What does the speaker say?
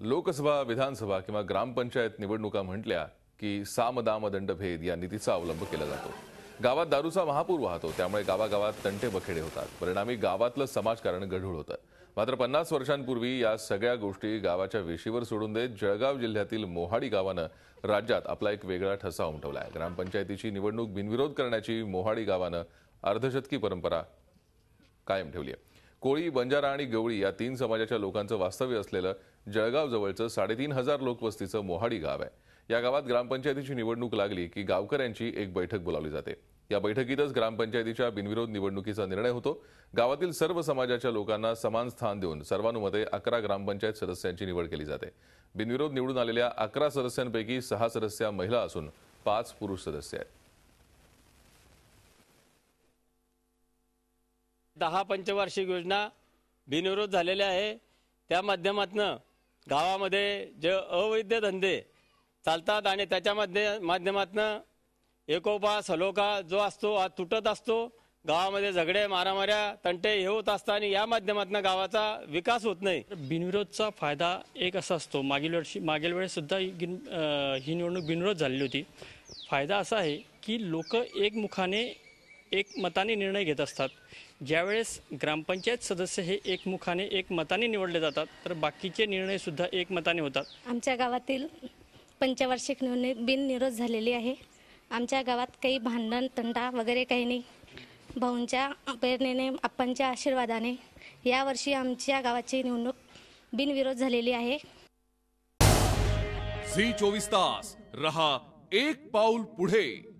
लोकसभा, विधानसभा किंवा ग्रामपंचायत निवडणुका म्हटल्या की साम दाम दंडभेद या नीतीचा अवलंब केला जातो। गावात दारूचा महापूर वाहतो, त्यामुळे गावागावात तंटे बखेडे होतात। परिणामी गावातलं समाजकारण गढूळ होतं। मात्र 50 वर्षांपूर्वी या सगळ्या गोष्टी गावाच्या वेशीवर सोडून देत जळगाव जिल्ह्यातील मोहाडी गावानं राज्यात आपला एक वेगळा ठसा उमटवलाय। ग्रामपंचायतीची निवडणूक बिनविरोध करण्याची मोहाडी गावानं अर्धशतकी परंपरा कायम ठेवली आहे। कोळी, बंजारा आणि गवळी या 3 समाजाच्या लोकांचं वास्तव्य असलेलं जळगाव जवळचं 3500 लोकवस्तीचं मोहाडी गाव आहे। या गावात ग्रामपंचायतीची निवडणूक लागली की गावकऱ्यांची एक बैठक बोलावली जाते। या बैठकीतच ग्रामपंचायतीच्या बिनविरोध निवडणुकीचा निर्णय होतो। गावातील सर्व समाजाच्या लोकांना समान स्थान देऊन सर्वानुमते 11 ग्रामपंचायत सदस्यांची निवड केली जाते। बिनविरोध निवडून आलेल्या 11 सदस्यांपैकी 6 सदस्य महिला असून 5 पुरुष सदस्य आहेत। 10 पंचवार्षिक योजना बिनविरोध झालेल्या आहे। त्या माध्यमातून गावामध्ये जे अवैध धंदे चालतात आणि त्याच्या माध्यमातून एकोपा सलोखा जो असतो हा तुटत असतो। गावामध्ये झगडे, मारामाऱ्या, तंटे हे होत असतात आणि या माध्यमातून गावाचा विकास होत नाही। बिनविरोधचा फायदा एक असा असतो, मागील वेळेस सुद्धा ही निवडणूक बिनविरोध झालेली होती। फायदा असा आहे की लोक एकमुखाने एकमताने निर्णय घेत असतात। ज्यावेळेस ग्रामपंचायत सदस्य हे एकमुखाने एकमताने निवडले जातात तर बाकीचे निर्णय सुद्धा एकमताने होतात। आमच्या गावातील पंचवार्षिक निवडणूक बिनविरोध झालेली आहे। आमच्या गावात काही भांडण तंटा वगैरे काही नाही। भाऊंच्या प्रेरणेने, आप्पांच्या आशीर्वादाने यावर्षी आमच्या गावाची निवडणूक बिनविरोध झालेली आहे। झी 24 तास रहा एक पाऊल पुढे।